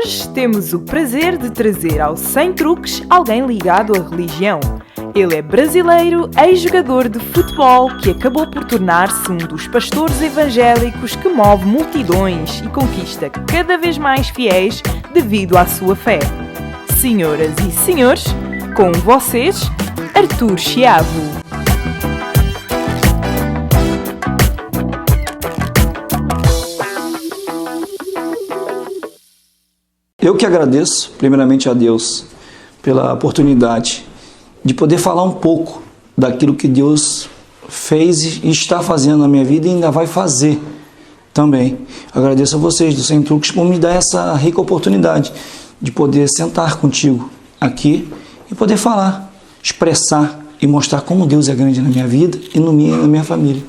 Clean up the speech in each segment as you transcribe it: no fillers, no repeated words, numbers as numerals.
Hoje temos o prazer de trazer ao Sem Truques alguém ligado à religião. Ele é brasileiro, ex-jogador de futebol que acabou por tornar-se um dos pastores evangélicos que move multidões e conquista cada vez mais fiéis devido à sua fé. Senhoras e senhores, com vocês, Arthur Chiavo. Eu que agradeço, primeiramente a Deus, pela oportunidade de poder falar um pouco daquilo que Deus fez e está fazendo na minha vida e ainda vai fazer também. Agradeço a vocês do Sem Truques por me dar essa rica oportunidade de poder sentar contigo aqui e poder falar, expressar e mostrar como Deus é grande na minha vida e na minha família.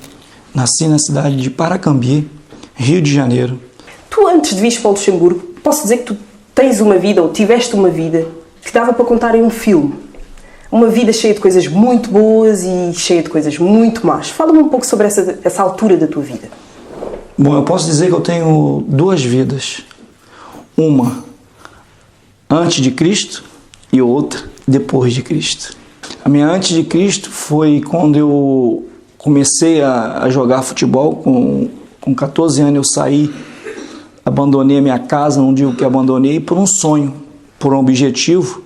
Nasci na cidade de Paracambi, Rio de Janeiro. Tu, antes de vir para o Luxemburgo, posso dizer que tu tens uma vida, ou tiveste uma vida, que dava para contar em um filme. Uma vida cheia de coisas muito boas e cheia de coisas muito más. Fala-me um pouco sobre essa altura da tua vida. Bom, eu posso dizer que eu tenho duas vidas. Uma antes de Cristo e outra depois de Cristo. A minha antes de Cristo foi quando eu comecei a jogar futebol. Com 14 anos eu saí, abandonei a minha casa, não digo que abandonei, por um sonho, por um objetivo.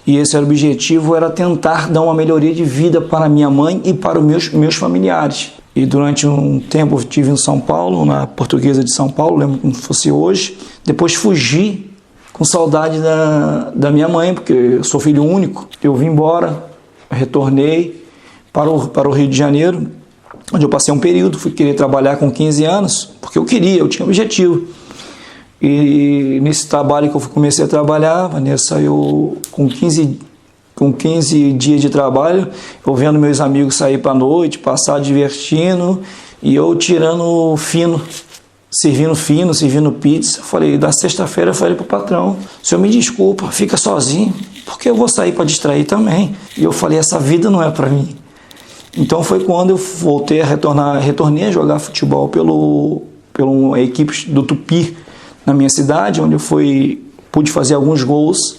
E esse objetivo era tentar dar uma melhoria de vida para minha mãe e para os meus familiares. E durante um tempo eu estive em São Paulo, na Portuguesa de São Paulo, lembro como fosse hoje. Depois fugi com saudade da minha mãe, porque eu sou filho único. Eu vim embora, retornei para o Rio de Janeiro, onde eu passei um período, fui querer trabalhar com 15 anos, porque eu tinha objetivo. E nesse trabalho que eu comecei a trabalhar, Vanessa, eu com 15 dias de trabalho, eu vendo meus amigos sair para a noite, passar divertindo, e eu tirando fino, servindo pizza. Falei, da sexta-feira eu falei pro patrão, senhor me desculpa, fica sozinho, porque eu vou sair para distrair também. E eu falei, essa vida não é para mim. Então foi quando eu voltei a retornei a jogar futebol pela equipe do Tupi, na minha cidade, onde eu pude fazer alguns gols,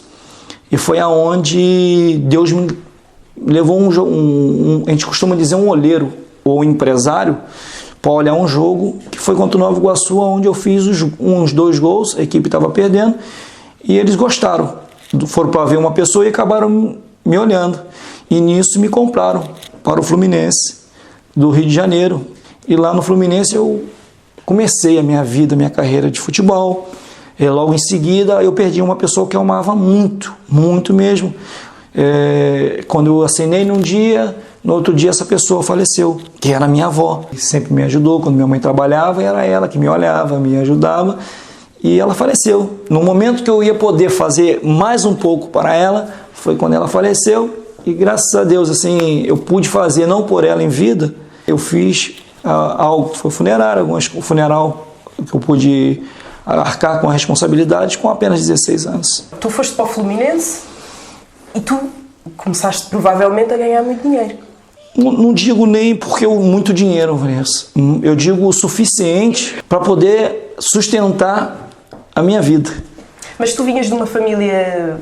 e foi aonde Deus me levou a gente costuma dizer um olheiro ou um empresário para olhar um jogo, que foi contra o Nova Iguaçu, onde eu fiz uns 2 gols, a equipe estava perdendo, e eles gostaram, foram para ver uma pessoa e acabaram me olhando, e nisso me compraram para o Fluminense do Rio de Janeiro, e lá no Fluminense eu comecei a minha vida, a minha carreira de futebol. E logo em seguida eu perdi uma pessoa que eu amava muito, muito mesmo. Quando eu assinei num dia, no outro dia essa pessoa faleceu, que era minha avó. Sempre me ajudou, quando minha mãe trabalhava, era ela que me olhava, me ajudava. E ela faleceu. No momento que eu ia poder fazer mais um pouco para ela, foi quando ela faleceu. E graças a Deus, assim, eu pude fazer, não por ela em vida, eu fiz algo que foi funeral que eu pude arcar com a responsabilidade com apenas 16 anos. Tu foste para o Fluminense e tu começaste provavelmente a ganhar muito dinheiro. Não digo nem porque muito dinheiro, Vanessa. Eu digo o suficiente para poder sustentar a minha vida. Mas tu vinhas de uma família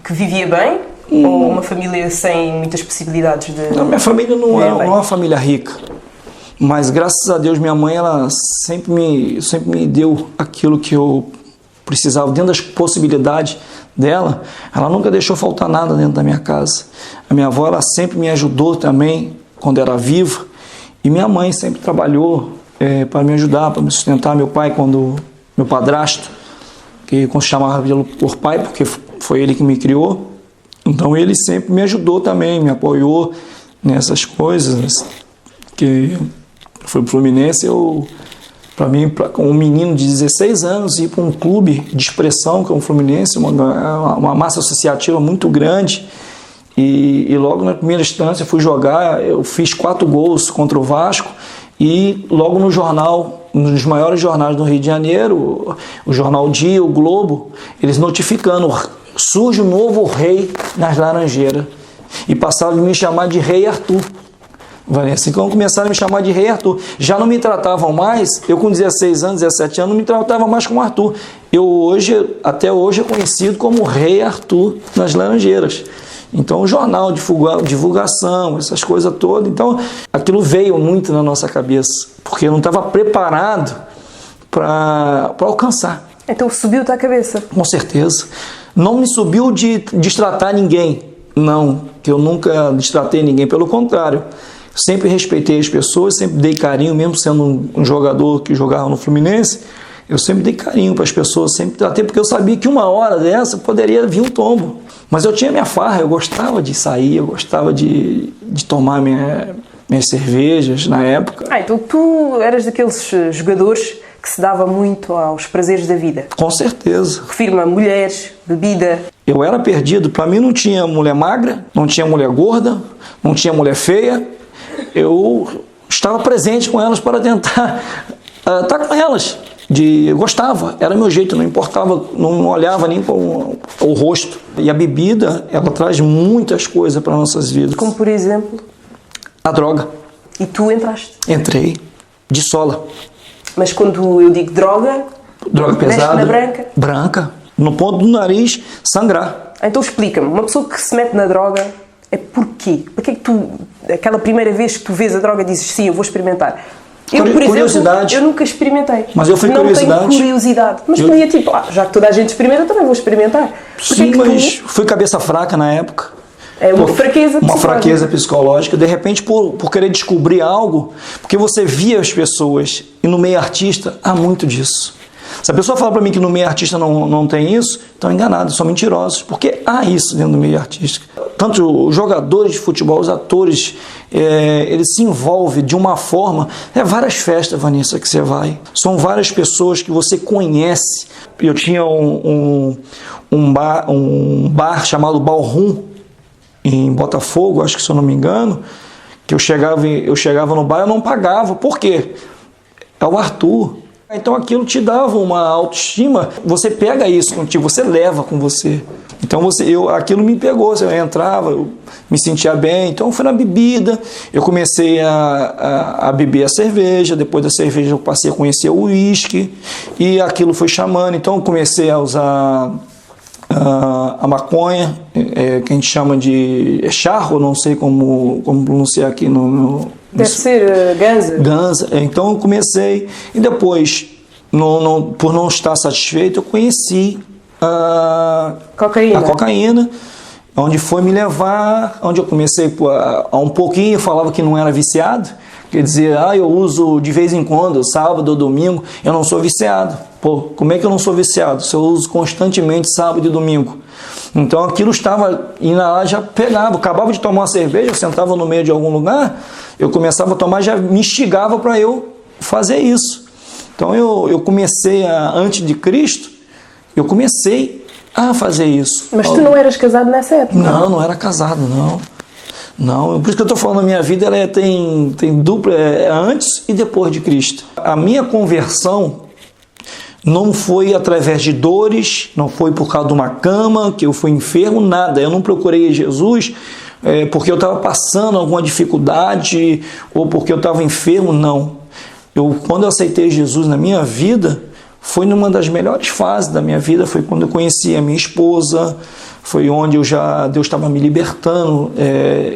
que vivia bem? Ou uma família sem muitas possibilidades de... Não, minha família não é uma família rica. Mas graças a Deus minha mãe ela sempre me deu aquilo que eu precisava, dentro das possibilidades dela. Ela nunca deixou faltar nada dentro da minha casa. A minha avó ela sempre me ajudou também quando era viva, e minha mãe sempre trabalhou para me ajudar, para me sustentar. Meu pai, meu padrasto, que se chamava por pai porque foi ele que me criou, então ele sempre me ajudou também, me apoiou nessas coisas que foi pro Fluminense. Para mim, um menino de 16 anos, ir para um clube de expressão, que é o Fluminense, uma massa associativa muito grande, e logo na primeira instância fui jogar, eu fiz 4 gols contra o Vasco, e logo no jornal, nos maiores jornais do Rio de Janeiro, o Jornal Dia, o Globo, eles notificando, surge um novo rei nas Laranjeiras, e passaram a me chamar de Rei Arthur. Vanessa, então começaram a me chamar de Rei Arthur. Já não me tratavam mais, eu com 16 anos, 17 anos, não me tratava mais como Arthur. até hoje é conhecido como Rei Arthur nas Laranjeiras. Então, jornal, divulgação, essas coisas todas. Então, aquilo veio muito na nossa cabeça, porque eu não estava preparado para alcançar. Então, subiu-te à cabeça? Com certeza. Não me subiu de destratar ninguém. Não, que eu nunca destratei ninguém. Pelo contrário, sempre respeitei as pessoas, sempre dei carinho, mesmo sendo um jogador que jogava no Fluminense, eu sempre dei carinho para as pessoas, sempre, até porque eu sabia que uma hora dessa poderia vir um tombo. Mas eu tinha minha farra, eu gostava de sair, eu gostava de tomar minhas cervejas na época. Então tu eras daqueles jogadores que se dava muito aos prazeres da vida? Com certeza. Refiro-me a mulheres, bebida. Eu era perdido, para mim não tinha mulher magra, não tinha mulher gorda, não tinha mulher feia. Eu estava presente com elas para tentar estar com elas. Eu gostava, era meu jeito, não importava, não olhava nem para o rosto. E a bebida, ela traz muitas coisas para nossas vidas. Como por exemplo? A droga. E tu entraste? Entrei, de sola. Mas quando eu digo droga... Droga pesada. Na branca? Branca. No ponto do nariz, sangrar. Então explica-me, uma pessoa que se mete na droga é porquê? Porquê que tu, aquela primeira vez que tu vês a droga, dizes sim, eu vou experimentar? Eu, por exemplo, eu nunca experimentei. Mas eu fui curiosidade. Não tenho curiosidade. Mas eu ia tipo, já que toda a gente experimenta, também vou experimentar. Sim, mas fui cabeça fraca na época. É uma fraqueza psicológica. Uma fraqueza psicológica. De repente, por querer descobrir algo, porque você via as pessoas, e no meio artista, há muito disso. Se a pessoa fala para mim que no meio artista não tem isso, estão enganados, são mentirosos, porque há isso dentro do meio artístico. Tanto os jogadores de futebol, os atores, eles se envolvem de uma forma... várias festas, Vanessa, que você vai. São várias pessoas que você conhece. Eu tinha um bar chamado Ballroom, em Botafogo, acho que se eu não me engano, que eu chegava no bar e eu não pagava. Por quê? É o Arthur. Então aquilo te dava uma autoestima, você pega isso contigo, você leva com você. Então aquilo me pegou, eu entrava, eu me sentia bem, então foi na bebida, eu comecei a beber a cerveja, depois da cerveja eu passei a conhecer o uísque, e aquilo foi chamando, então eu comecei a usar a maconha, que a gente chama de charro, não sei como pronunciar aqui Deve ser ganza. Ganza. Então eu comecei e depois, por não estar satisfeito, eu conheci a cocaína, onde foi me levar, onde eu comecei a um pouquinho, eu falava que não era viciado, quer dizer, eu uso de vez em quando, sábado ou domingo, eu não sou viciado. Pô, como é que eu não sou viciado? Se eu uso constantemente sábado e domingo. Então aquilo estava, e na lá já pegava, acabava de tomar uma cerveja, eu sentava no meio de algum lugar, eu começava a tomar, já me instigava para eu fazer isso. Então eu comecei, antes de Cristo, eu comecei a fazer isso. Mas tu não eras casado nessa época? Não era casado, não. Não, por isso que eu estou falando, a minha vida ela tem dupla, antes e depois de Cristo. A minha conversão não foi através de dores, não foi por causa de uma cama, que eu fui enfermo, nada. Eu não procurei Jesus porque eu estava passando alguma dificuldade ou porque eu estava enfermo, não. Quando eu aceitei Jesus na minha vida, foi numa das melhores fases da minha vida, foi quando eu conheci a minha esposa, foi onde Deus estava me libertando.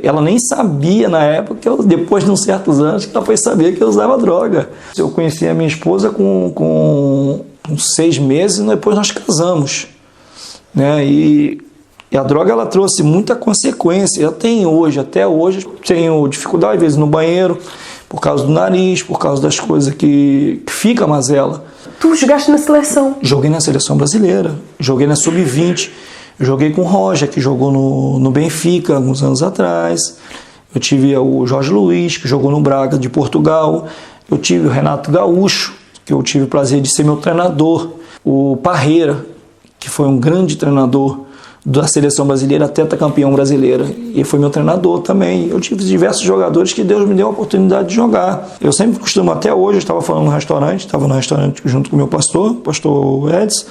Ela nem sabia na época, depois de uns certos anos, que ela foi saber que eu usava droga. Eu conheci a minha esposa com 6 meses e depois nós casamos, né? E a droga ela trouxe muita consequência. Eu tenho hoje, até hoje, tenho dificuldade às vezes no banheiro, por causa do nariz, por causa das coisas que fica mazela. Tu jogaste na seleção? Joguei na seleção brasileira, joguei na Sub-20, joguei com o Roger, que jogou no Benfica alguns anos atrás. Eu tive o Jorge Luiz, que jogou no Braga de Portugal. Eu tive o Renato Gaúcho, que eu tive o prazer de ser meu treinador. O Parreira, que foi um grande treinador da seleção brasileira, tetracampeão brasileira, e foi meu treinador também. Eu tive diversos jogadores que Deus me deu a oportunidade de jogar. Eu sempre costumo, até hoje, eu estava falando no restaurante, estava no restaurante junto com o meu pastor Edson,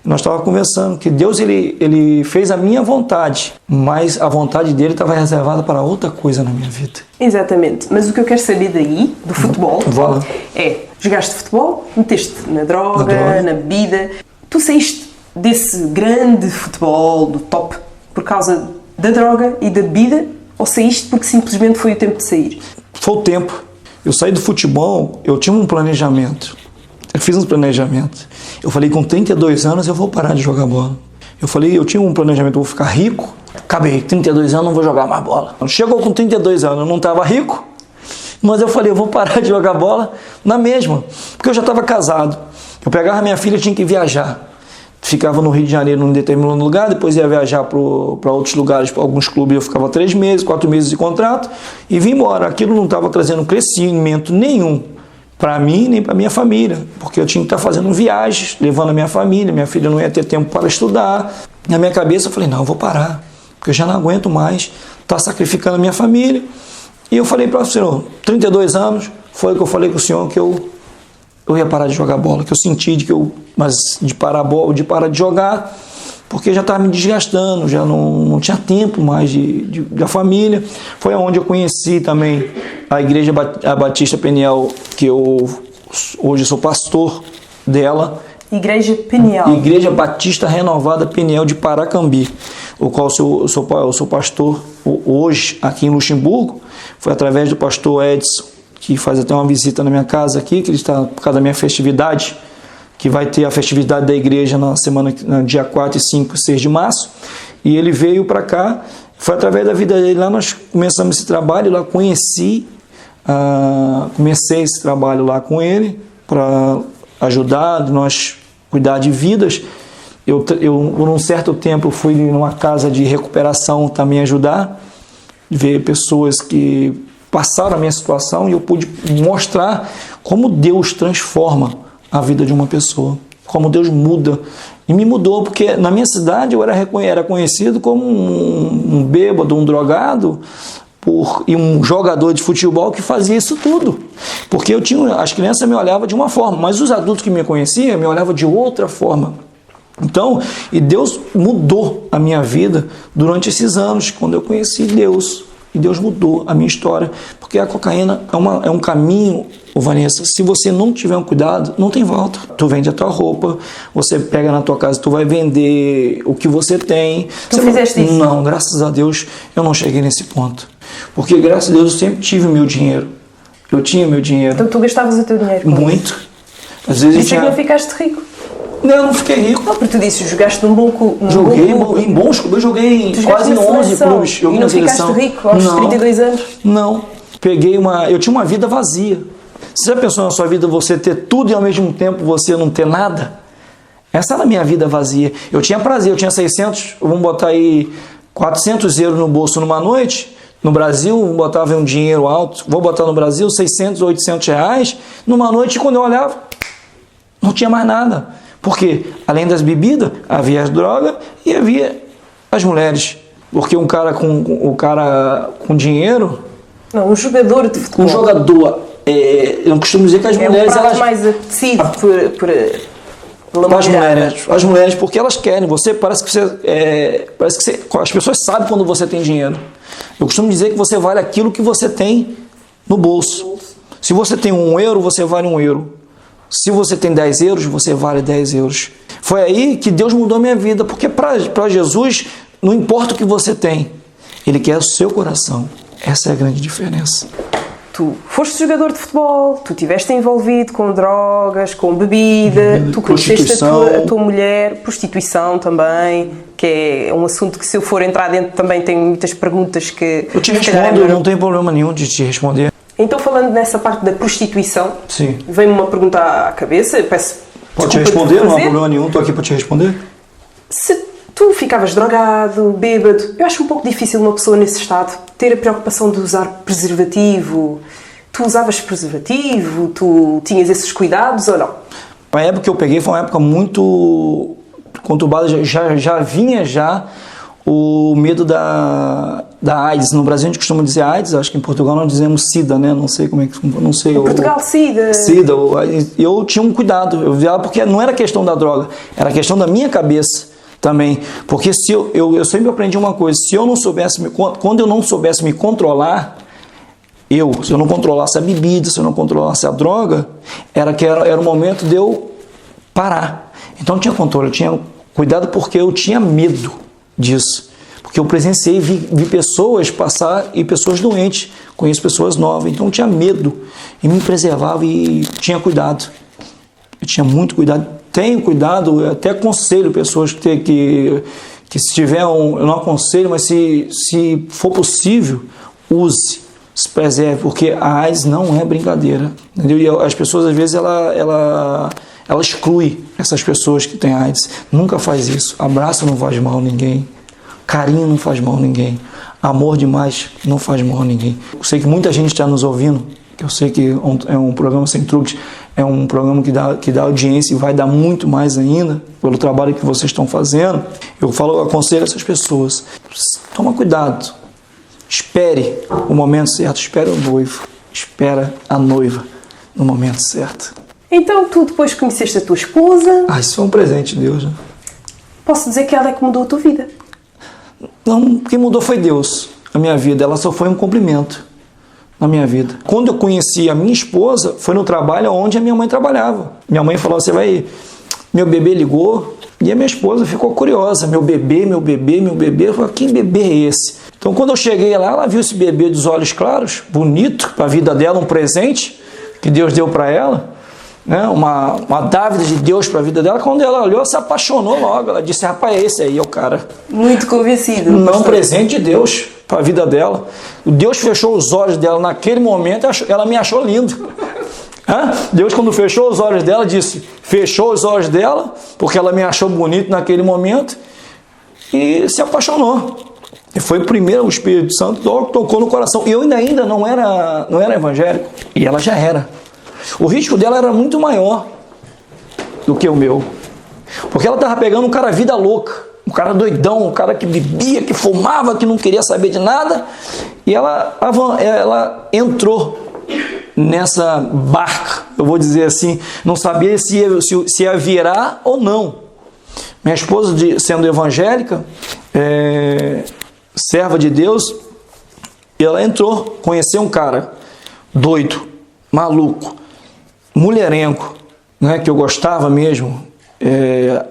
e nós estávamos conversando que Deus ele fez a minha vontade, mas a vontade dele estava reservada para outra coisa na minha vida. Exatamente, mas o que eu quero saber daí, do futebol, jogaste futebol, meteste na droga, na bebida. Tu saíste desse grande futebol, do top, por causa da droga e da bebida, ou saíste porque simplesmente foi o tempo de sair? Foi o tempo. Eu saí do futebol, eu tinha um planejamento. Eu fiz um planejamento. Eu falei, com 32 anos eu vou parar de jogar bola. Eu falei, eu tinha um planejamento, eu vou ficar rico. Acabei, 32 anos, não vou jogar mais bola. Chegou com 32 anos, eu não estava rico, mas eu falei, eu vou parar de jogar bola na mesma, porque eu já estava casado. Eu pegava minha filha, tinha que viajar. Ficava no Rio de Janeiro, num determinado lugar, depois ia viajar para outros lugares, para alguns clubes, eu ficava 3 meses, 4 meses de contrato e vim embora. Aquilo não estava trazendo crescimento nenhum para mim nem para minha família, porque eu tinha que estar fazendo viagens, levando a minha família, minha filha não ia ter tempo para estudar. Na minha cabeça eu falei, não, eu vou parar, porque eu já não aguento mais estar sacrificando a minha família. E eu falei para o senhor, 32 anos, foi o que eu falei com o senhor, que eu ia parar de jogar bola, que eu senti mas de parar de jogar, porque já estava me desgastando, já não tinha tempo mais da família. Foi onde eu conheci também a Igreja Batista Peniel, que eu hoje sou pastor dela. Igreja Peniel. Igreja Batista Renovada Peniel de Paracambi, o qual eu sou pastor hoje aqui em Luxemburgo. Foi através do pastor Edson, que faz até uma visita na minha casa aqui, que ele está por causa da minha festividade, que vai ter a festividade da igreja no dia 4, 5 e 6 de março, e ele veio para cá. Foi através da vida dele, lá nós começamos esse trabalho, lá comecei esse trabalho lá com ele, para ajudar, nós cuidar de vidas. Eu, por um certo tempo, fui numa casa de recuperação também ajudar, ver pessoas que passaram a minha situação, e eu pude mostrar como Deus transforma a vida de uma pessoa, como Deus muda. E me mudou, porque na minha cidade eu era conhecido como um bêbado, um drogado, e um jogador de futebol que fazia isso tudo. Porque as crianças me olhavam de uma forma, mas os adultos que me conheciam me olhavam de outra forma. Então, e Deus mudou a minha vida durante esses anos, quando eu conheci Deus. E Deus mudou a minha história, porque a cocaína é um caminho, Vanessa, se você não tiver um cuidado, não tem volta. Tu vende a tua roupa, você pega na tua casa, tu vai vender o que você tem. Tu fizeste isso? Não, graças a Deus eu não cheguei nesse ponto, porque graças a Deus eu sempre tive o meu dinheiro. Eu tinha meu dinheiro. Então tu gastavas o teu dinheiro? Muito. Às vezes isso é que não ficaste rico? Não, eu não fiquei rico. Não, porque tu disse, jogaste num bom clube. Joguei em bons clubes, eu joguei quase em 11 clubes. E não ficaste rico aos 32 anos? Não. Eu tinha uma vida vazia. Você já pensou na sua vida você ter tudo e ao mesmo tempo você não ter nada? Essa era a minha vida vazia. Eu tinha prazer, eu tinha 600, vamos botar aí 400 euros no bolso numa noite. No Brasil, botava um dinheiro alto, vou botar no Brasil 600, 800 reais. Numa noite, quando eu olhava, não tinha mais nada. Porque, além das bebidas, havia as drogas e havia as mulheres. Porque um cara com dinheiro... Não, um jogador de futebol. Um jogador... eu costumo dizer que as mulheres... É mais apetecido pela as mulheres, porque elas querem. Parece que as pessoas sabem quando você tem dinheiro. Eu costumo dizer que você vale aquilo que você tem no bolso. Se você tem 1 euro, você vale 1 euro. Se você tem 10 euros, você vale 10 euros. Foi aí que Deus mudou a minha vida, porque para Jesus, não importa o que você tem, Ele quer o seu coração. Essa é a grande diferença. Tu foste jogador de futebol, tu estiveste envolvido com drogas, com bebida, tu conheceste a tua mulher, prostituição também, que é um assunto que, se eu for entrar dentro, também tenho muitas perguntas que... Eu te respondo, não tem problema nenhum de te responder. Então, falando nessa parte da prostituição, sim, vem-me uma pergunta à cabeça, eu peço... Pode te responder, não há problema nenhum, estou aqui para te responder. Se tu ficavas drogado, bêbado, eu acho um pouco difícil uma pessoa nesse estado ter a preocupação de usar preservativo. Tu usavas preservativo? Tu tinhas esses cuidados ou não? A época que eu peguei foi uma época muito conturbada, já vinha o medo da AIDS. No Brasil a gente costuma dizer AIDS, acho que em Portugal nós dizemos SIDA, né? Não sei como é que... Não sei, em Portugal, SIDA. SIDA. Eu tinha um cuidado, eu via, porque não era questão da droga, era questão da minha cabeça também. Porque se eu sempre aprendi uma coisa, quando eu não soubesse me controlar, se eu não controlasse a bebida, se eu não controlasse a droga, era o momento de eu parar. Então eu tinha controle, eu tinha cuidado porque eu tinha medo disso. Porque eu presenciei, vi pessoas passar e pessoas doentes, conheço pessoas novas, então eu tinha medo e me preservava e tinha cuidado. Eu tinha muito cuidado, tenho cuidado, eu até aconselho pessoas que se tiver eu não aconselho, mas se for possível, use, se preserve, porque a AIDS não é brincadeira, entendeu? E as pessoas às vezes ela exclui essas pessoas que têm AIDS. Nunca faz isso. Abraço não faz mal a ninguém. Carinho não faz mal a ninguém. Amor demais não faz mal a ninguém. Eu sei que muita gente está nos ouvindo. Eu sei que é um programa Sem Truques. É um programa que dá audiência e vai dar muito mais ainda pelo trabalho que vocês estão fazendo. Eu aconselho essas pessoas. Toma cuidado. Espere o momento certo. Espere o noivo. Espera a noiva no momento certo. Então, tu depois conheceste a tua esposa. Isso foi um presente de Deus, né? Posso dizer que ela é que mudou a tua vida? Não, quem mudou foi Deus, a minha vida. Ela só foi um cumprimento na minha vida. Quando eu conheci a minha esposa, foi no trabalho onde a minha mãe trabalhava. Minha mãe falou, meu bebê ligou, e a minha esposa ficou curiosa. Meu bebê. Eu falei, que bebê é esse? Então, quando eu cheguei lá, ela viu esse bebê dos olhos claros, bonito, para a vida dela, um presente que Deus deu para ela. Né, uma dávida de Deus para a vida dela. Quando ela olhou, se apaixonou logo. Ela disse, rapaz, esse aí é o cara. Muito convencido. Não, presente de Deus para a vida dela. Deus fechou os olhos dela naquele momento, ela me achou lindo. Deus, quando fechou os olhos dela, fechou os olhos dela, porque ela me achou bonito naquele momento, e se apaixonou. E foi primeiro o Espírito Santo tocou no coração. E eu ainda não era evangélico, e ela já era. O risco dela era muito maior do que o meu. Porque ela estava pegando um cara vida louca, um cara doidão, um cara que bebia, que fumava, que não queria saber de nada. E ela entrou nessa barca, eu vou dizer assim, não sabia se ia virar ou não. Minha esposa, sendo evangélica, serva de Deus, ela entrou, conheceu um cara doido, maluco, mulherengo, né, que eu gostava mesmo,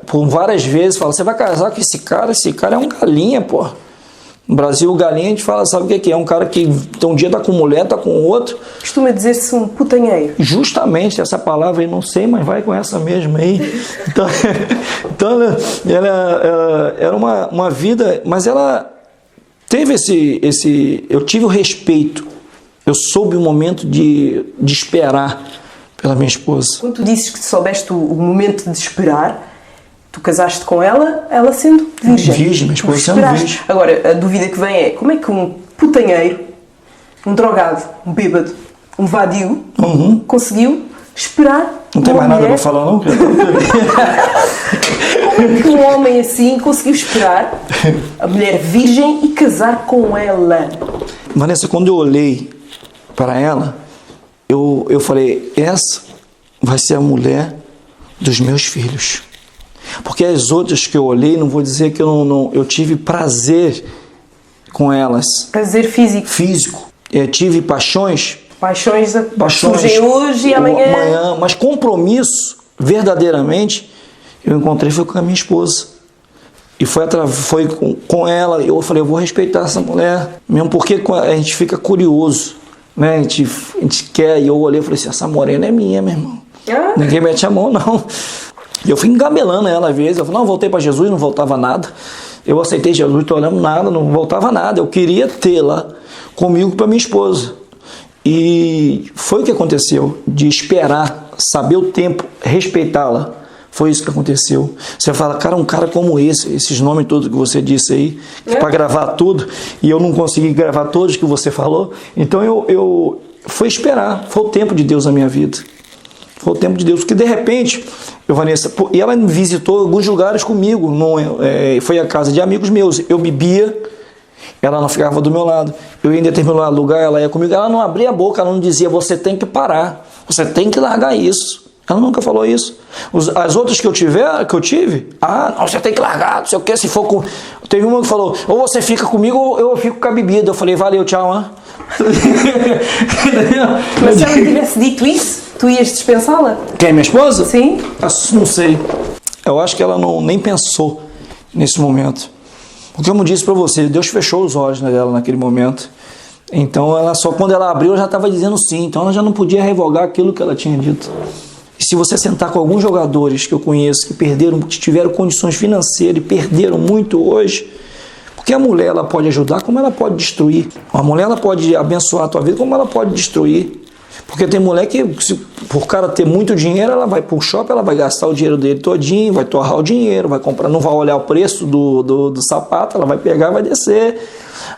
por várias vezes, fala, você vai casar com esse cara é um galinha, pô. No Brasil, galinha, a gente fala, sabe o que é? É um cara que um dia tá com mulher, tá com outro. Costuma dizer-se um putanheiro. Justamente, essa palavra aí, não sei, mas vai com essa mesmo aí. Então ela era uma vida, mas ela teve eu tive o respeito, eu soube o momento de esperar pela minha esposa. Quando tu disses que soubeste o momento de esperar, tu casaste com ela sendo virgem. Virgem, minha esposa sendo virgem. Agora, a dúvida que vem é, como é que um putanheiro, um drogado, um bêbado, um vadio, conseguiu esperar Não tem mais nada para falar, não? Como é que um homem assim conseguiu esperar a mulher virgem e casar com ela? Vanessa, quando eu olhei para ela, eu falei, essa vai ser a mulher dos meus filhos. Porque as outras que eu olhei, não vou dizer que eu tive prazer com elas. Prazer físico. Físico. Tive paixões. Paixões surgem hoje e amanhã. Mas compromisso, verdadeiramente, eu encontrei foi com a minha esposa. E foi com ela, eu falei, eu vou respeitar essa mulher. Mesmo porque a gente fica curioso, né? A gente quer, e eu olhei e falei assim, essa morena é minha, meu irmão. Ninguém mete a mão, não. E eu fui engabelando ela às vezes. Eu falei, não, voltei para Jesus, não voltava nada. Eu aceitei Jesus, estou olhando nada, não voltava nada. Eu queria tê-la comigo para minha esposa. E foi o que aconteceu, de esperar, saber o tempo, respeitá-la. Foi isso que aconteceu. Você fala, cara, um cara como esses nomes todos que você disse aí, para gravar tudo, e eu não consegui gravar todos que você falou. Então eu fui esperar, foi o tempo de Deus na minha vida. Foi o tempo de Deus, porque de repente, Vanessa, e ela me visitou em alguns lugares comigo, foi a casa de amigos meus, eu bebia, ela não ficava do meu lado, eu ia em determinado lugar, ela ia comigo, ela não abria a boca, ela não dizia, você tem que parar, você tem que largar isso, ela nunca falou isso. As outras que eu tive, não, você tem que largar, não sei o que, se for com... Teve uma que falou, ou você fica comigo ou eu fico com a bebida, eu falei, valeu, tchau, hein? Mas se ela tivesse dito isso, tu ias dispensá-la? Quem, minha esposa? Sim. Não sei. Eu acho que ela nem pensou nesse momento. Porque, como eu disse para você, Deus fechou os olhos dela naquele momento. Então, quando ela abriu, ela já estava dizendo sim. Então, ela já não podia revogar aquilo que ela tinha dito. E se você sentar com alguns jogadores que eu conheço, que tiveram condições financeiras e perderam muito hoje, porque a mulher ela pode ajudar como ela pode destruir. A mulher ela pode abençoar a tua vida como ela pode destruir. Porque tem mulher que, por cara ter muito dinheiro, ela vai para o shopping, ela vai gastar o dinheiro dele todinho, vai torrar o dinheiro, vai comprar, não vai olhar o preço do sapato, ela vai pegar e vai descer.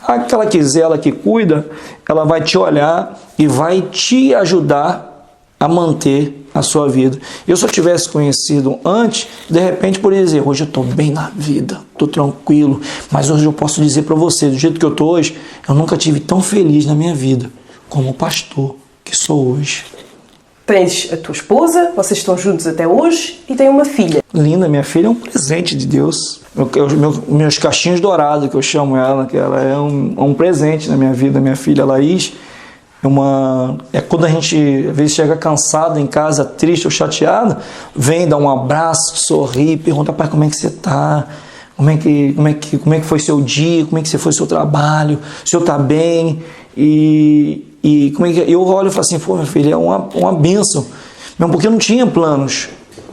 Aquela ela que cuida, ela vai te olhar e vai te ajudar a manter a sua vida. Eu, se eu tivesse conhecido antes, de repente poderia dizer, hoje eu estou bem na vida, estou tranquilo, mas hoje eu posso dizer para você, do jeito que eu estou hoje, eu nunca tive tão feliz na minha vida como pastor que sou hoje. Tens a tua esposa, vocês estão juntos até hoje e tem uma filha. Linda, minha filha é um presente de Deus. Meus cachinhos dourados, que eu chamo ela, que ela é um presente na minha vida. Minha filha Laís quando a gente às vezes chega cansado em casa, triste ou chateado, vem dar um abraço, sorri, pergunta, pai, como é que você está? Como é que foi seu dia? Como é que foi seu trabalho? O senhor está bem? E como é que eu olho e falo assim, pô, minha filha, é uma bênção, mesmo porque eu não tinha planos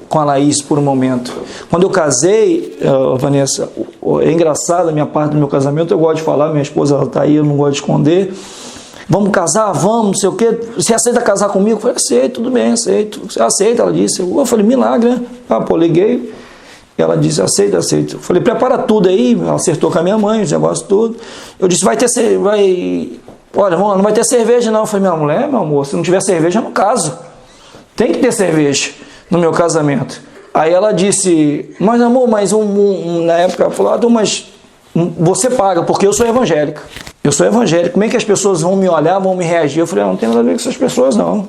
com a Laís por um momento. Quando eu casei, Vanessa, é engraçado a minha parte do meu casamento, eu gosto de falar, minha esposa ela está aí, eu não gosto de esconder. Vamos casar? Vamos, não sei o quê. Você aceita casar comigo? Eu falei, aceito, tudo bem, aceito. Você aceita? Ela disse. Eu falei, milagre, né? Liguei. Ela disse, aceito. Eu falei, prepara tudo aí. Ela acertou com a minha mãe, os negócios tudo. Eu disse, olha, não vai ter cerveja não. Eu falei, minha mulher, meu amor, se não tiver cerveja, eu não caso. Tem que ter cerveja no meu casamento. Aí ela disse, mas amor, na época ela falou, mas você paga, porque eu sou evangélica. Eu sou evangélico, como é que as pessoas vão me olhar, vão me reagir? Eu falei, não tem nada a ver com essas pessoas não.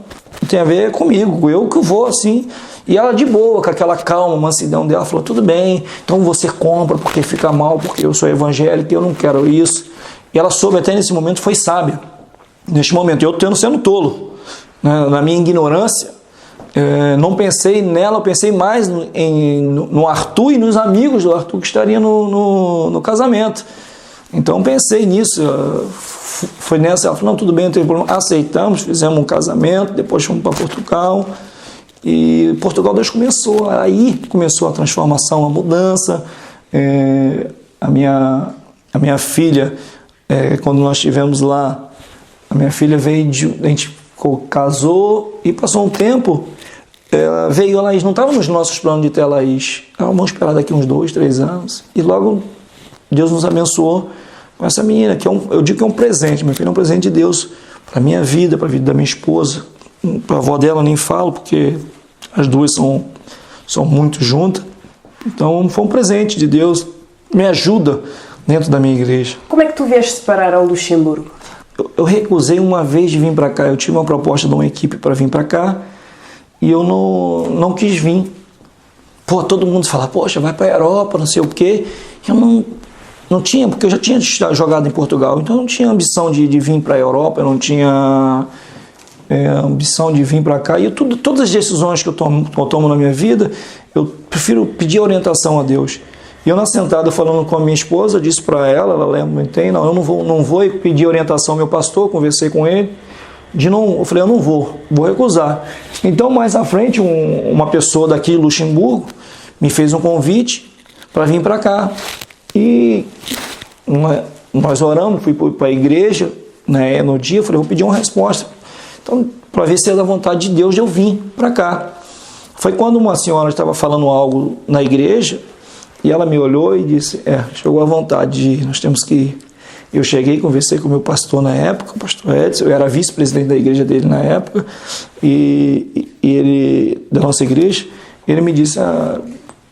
Tem a ver comigo, eu que vou assim. E ela de boa, com aquela calma, mansidão dela, falou, tudo bem, então você compra porque fica mal, porque eu sou evangélico e eu não quero isso. E ela soube até nesse momento, foi sábia. Neste momento, eu tendo sendo tolo, né? Na minha ignorância, não pensei nela, eu pensei mais no Arthur e nos amigos do Arthur que estariam no casamento. Então pensei nisso, foi nessa, ela falou, não, tudo bem, não tem problema, aceitamos, fizemos um casamento, depois fomos para Portugal, e Portugal Deus aí começou a transformação, a mudança. A minha filha, quando nós estivemos lá, a minha filha veio, a gente casou e passou um tempo, ela veio, a Laís, não estava nos nossos planos de ter a Laís, vamos esperar daqui uns 2, 3 anos, e logo Deus nos abençoou com essa menina, que eu digo que é um presente, meu filho, é um presente de Deus para a minha vida, para a vida da minha esposa. Para a avó dela eu nem falo, porque as duas são muito juntas. Então foi um presente de Deus, me ajuda dentro da minha igreja. Como é que tu vieste parar ao Luxemburgo? Eu recusei uma vez de vir para cá, eu tive uma proposta de uma equipe para vir para cá, e eu não quis vir. Pô, todo mundo fala, poxa, vai para a Europa, não sei o quê. Eu não tinha, porque eu já tinha jogado em Portugal, então eu não tinha ambição de vir para a Europa, eu não tinha ambição de vir para cá. E todas as decisões que eu tomo na minha vida, eu prefiro pedir orientação a Deus. E eu na sentada falando com a minha esposa, disse para ela lembra, eu não vou pedir orientação ao meu pastor, conversei com ele, eu falei, eu não vou recusar. Então mais à frente, uma pessoa daqui de Luxemburgo me fez um convite para vir para cá. E nós oramos, fui para a igreja, né, no dia, falei, vou pedir uma resposta. Então, para ver se é da vontade de Deus, eu vim para cá. Foi quando uma senhora estava falando algo na igreja, e ela me olhou e disse, chegou a vontade de ir, nós temos que ir. Eu cheguei, conversei com o meu pastor na época, o pastor Edson, eu era vice-presidente da igreja dele na época, e ele, da nossa igreja, ele me disse,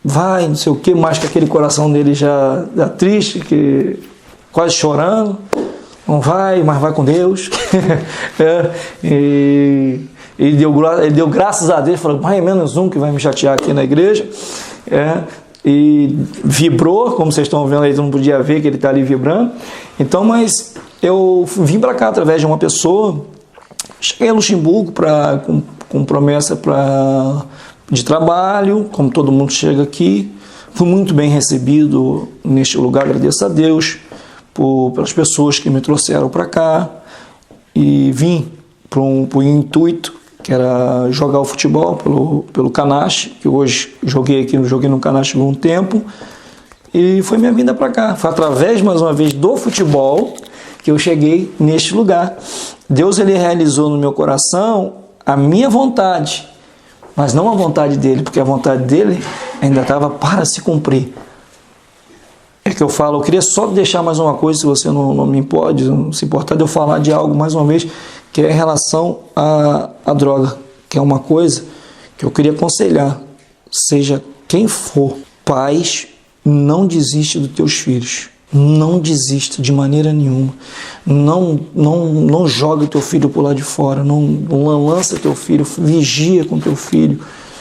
vai, não sei o que, mais que aquele coração dele já triste, quase chorando, não vai, mas vai com Deus. E ele deu graças a Deus, falou, vai, menos um que vai me chatear aqui na igreja. E vibrou, como vocês estão vendo aí, não podia ver que ele está ali vibrando. Então, mas eu vim para cá através de uma pessoa, cheguei a Luxemburgo com promessa para de trabalho, como todo mundo chega aqui. Fui muito bem recebido neste lugar, agradeço a Deus pelas pessoas que me trouxeram para cá. E vim para um intuito, que era jogar o futebol pelo Canache, que hoje joguei no Canache por um tempo. E foi minha vinda para cá. Foi através, mais uma vez, do futebol que eu cheguei neste lugar. Deus, ele realizou no meu coração a minha vontade, mas não a vontade dele, porque a vontade dele ainda estava para se cumprir. É que eu falo, eu queria só deixar mais uma coisa, se você não me pode, não se importar de eu falar de algo mais uma vez, que é em relação à droga, que é uma coisa que eu queria aconselhar, seja quem for, pais, não desiste dos teus filhos. Não desista de maneira nenhuma. Não jogue teu filho por lá de fora. Não lança teu filho. Vigia com teu filho.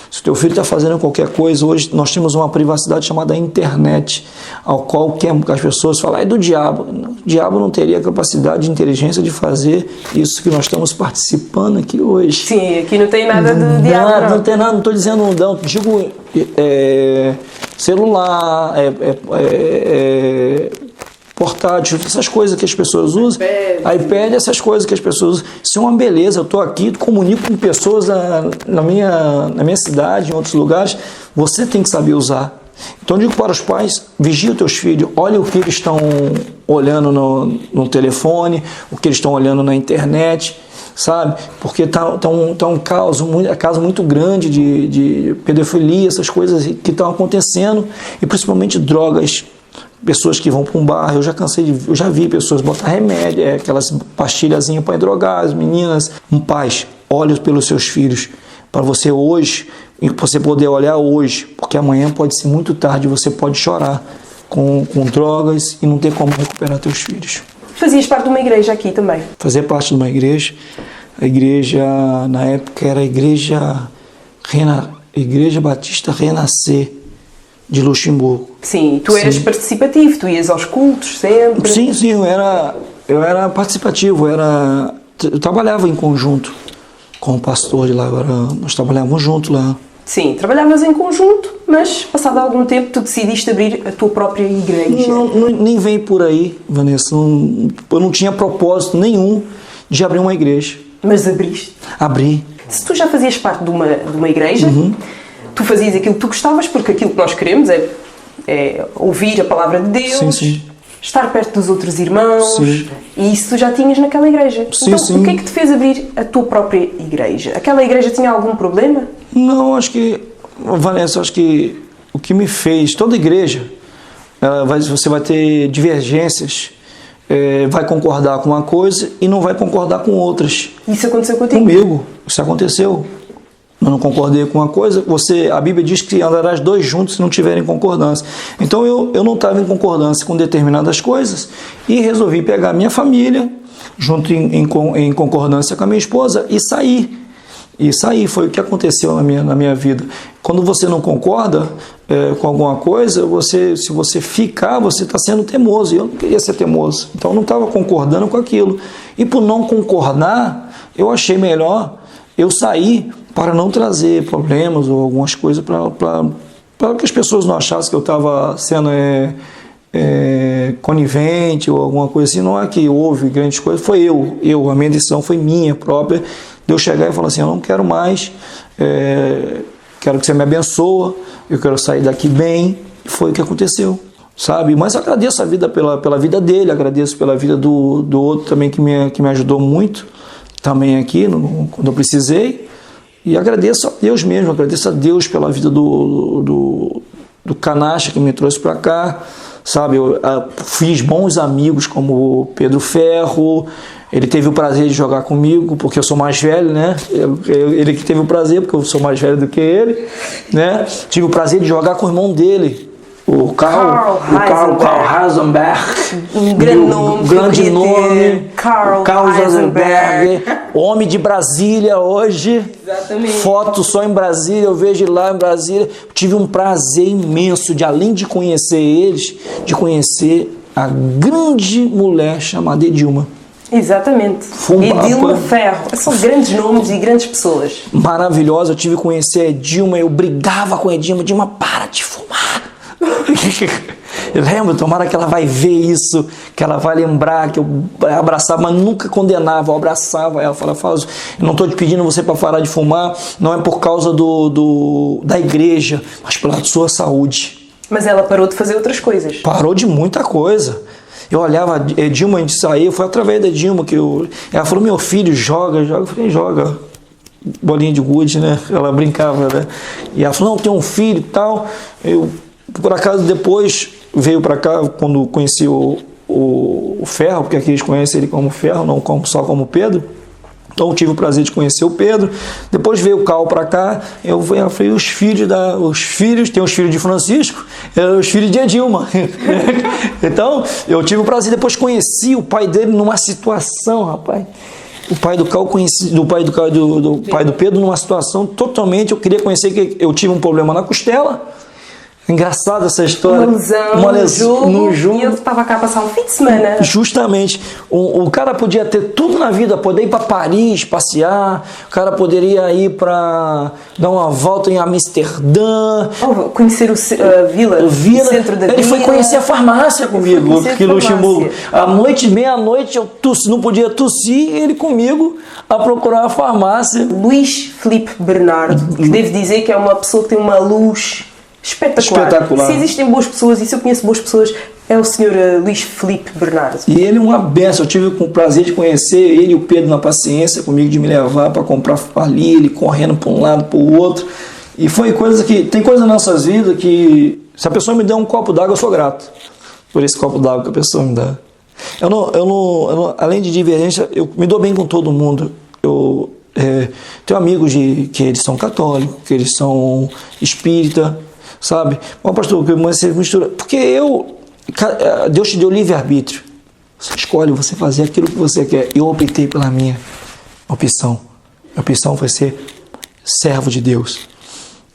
Se o teu filho está fazendo qualquer coisa, hoje nós temos uma privacidade chamada internet, ao qual as pessoas falam, é do diabo. O diabo não teria capacidade de inteligência de fazer isso que nós estamos participando aqui hoje. Sim, aqui não tem nada do diabo. Não tem nada, não estou dizendo, não, digo celular, portátil, essas coisas que as pessoas usam, iPad, essas coisas que as pessoas usam. Isso é uma beleza. Eu estou aqui, comunico com pessoas na minha cidade, em outros lugares. Você tem que saber usar. Então, digo para os pais, vigia os teus filhos, olha o que eles estão olhando no telefone, o que eles estão olhando na internet, sabe? Porque está um caso muito grande de pedofilia, essas coisas que estão acontecendo, e principalmente drogas. Pessoas que vão para um bar, eu já vi pessoas botar remédio, aquelas pastilhazinhas para drogar as meninas. Pais, olhe pelos seus filhos, para você hoje, e você poder olhar hoje, porque amanhã pode ser muito tarde, você pode chorar com drogas e não ter como recuperar teus filhos. Fazias parte de uma igreja aqui também? Fazer parte de uma igreja, a igreja na época era a Igreja Batista Renascer de Luxemburgo. Sim, tu eras participativo, tu ias aos cultos sempre. Sim, eu era participativo, eu trabalhava em conjunto com o pastor de lá, nós trabalhávamos juntos lá. Sim, trabalhavas em conjunto, mas passado algum tempo tu decidiste abrir a tua própria igreja. Nem vem por aí, Vanessa, eu não tinha propósito nenhum de abrir uma igreja. Mas abriste? Abri. Se tu já fazias parte de uma igreja, tu fazias aquilo que tu gostavas, porque aquilo que nós queremos é ouvir a palavra de Deus, estar perto dos outros irmãos, e isso tu já tinhas naquela igreja. Então, o que é que te fez abrir a tua própria igreja? Aquela igreja tinha algum problema? Não, Vanessa, acho que o que me fez, toda igreja, você vai ter divergências, vai concordar com uma coisa e não vai concordar com outras. Isso aconteceu contigo? Comigo, isso aconteceu. Eu não concordei com uma coisa, a Bíblia diz que andarás dois juntos se não tiverem concordância. Então eu não estava em concordância com determinadas coisas e resolvi pegar minha família, junto em concordância com a minha esposa, e sair. E sair foi o que aconteceu na minha vida. Quando você não concorda com alguma coisa, se você ficar, você está sendo teimoso. E eu não queria ser teimoso, então eu não estava concordando com aquilo. E por não concordar, eu achei melhor eu sair para não trazer problemas ou algumas coisas para que as pessoas não achassem que eu estava sendo conivente ou alguma coisa assim. Não é que houve grandes coisas, foi a minha decisão foi minha própria, de eu chegar e falar assim, eu não quero mais, quero que você me abençoe, eu quero sair daqui bem. E foi o que aconteceu, sabe? Mas agradeço a vida pela vida dele, agradeço pela vida do outro também que me ajudou muito, também aqui, quando eu precisei. E agradeço a Deus mesmo, agradeço a Deus pela vida do Canache que me trouxe para cá, sabe? Eu fiz bons amigos como o Pedro Ferro, ele teve o prazer de jogar comigo, porque eu sou mais velho, né? Ele que teve o prazer, porque eu sou mais velho do que ele, né? Tive o prazer de jogar com o irmão dele, o Carl Heisenberg, um grande nome, Carl Heisenberg, homem de Brasília hoje. Exatamente. Foto só em Brasília, eu vejo ele lá em Brasília. Tive um prazer imenso de, além de conhecer eles, de conhecer a grande mulher chamada Edilma. Exatamente. Edilma Ferro. São grandes nomes e grandes pessoas. Maravilhosa. Eu tive que conhecer a Edilma. Eu brigava com a Edilma. Edilma, para de fumar. Eu lembro, tomara que ela vai ver isso, que ela vai lembrar que eu abraçava, mas nunca condenava. Eu abraçava ela. Falava, eu não estou te pedindo você para parar de fumar. Não é por causa da igreja, mas pela sua saúde. Mas ela parou de fazer outras coisas. Parou de muita coisa. Eu olhava, Edilma, a gente saiu, foi através da Edilma que ela falou, meu filho, joga. Eu falei, joga. Bolinha de gude, né? Ela brincava, né? E ela falou, não, tem um filho e tal. Eu, por acaso, depois veio para cá, quando conheci o Ferro, porque aqui eles conhecem ele como Ferro, não só como Pedro. Então eu tive o prazer de conhecer o Pedro. Depois veio o Cal para cá. Eu falei, os filhos, tem os filhos de Francisco, os filhos de Edilma. Então eu tive o prazer, depois conheci o pai dele numa situação, rapaz. O pai do Cal conheci, do pai do Pedro numa situação totalmente. Eu queria conhecer, que eu tive um problema na costela. Engraçada essa história. Uma lesão no jogo. E eu estava cá passar um fim de semana. Justamente. O cara podia ter tudo na vida, poder ir para Paris, passear, o cara poderia ir para dar uma volta em Amsterdã. Conhecer a vila, o centro da vila. Ele foi conhecer a farmácia comigo, aqui no Luxemburgo. À noite, meia-noite, eu não podia tossir, ele comigo a procurar a farmácia. Luís Filipe Bernardo, que devo dizer que é uma pessoa que tem uma luz espetacular. Se existem boas pessoas, e se eu conheço boas pessoas, é o Sr. Luís Filipe Bernardo. E ele é uma benção. Eu tive o prazer de conhecer ele e o Pedro na paciência comigo, de me levar para comprar ali, ele correndo para um lado, para o outro. E foi coisa que... Tem coisa nas nossas vidas que... Se a pessoa me der um copo d'água, eu sou grato por esse copo d'água que a pessoa me dá. Eu não, além de divergência, eu me dou bem com todo mundo. Eu tenho amigos que eles são católicos, que eles são espírita, sabe? Bom, pastor, você mistura. Porque Deus te deu livre-arbítrio. Você escolhe você fazer aquilo que você quer. Eu optei pela minha opção. A opção foi ser servo de Deus.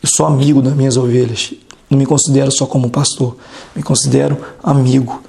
Eu sou amigo das minhas ovelhas. Não me considero só como pastor. Me considero amigo.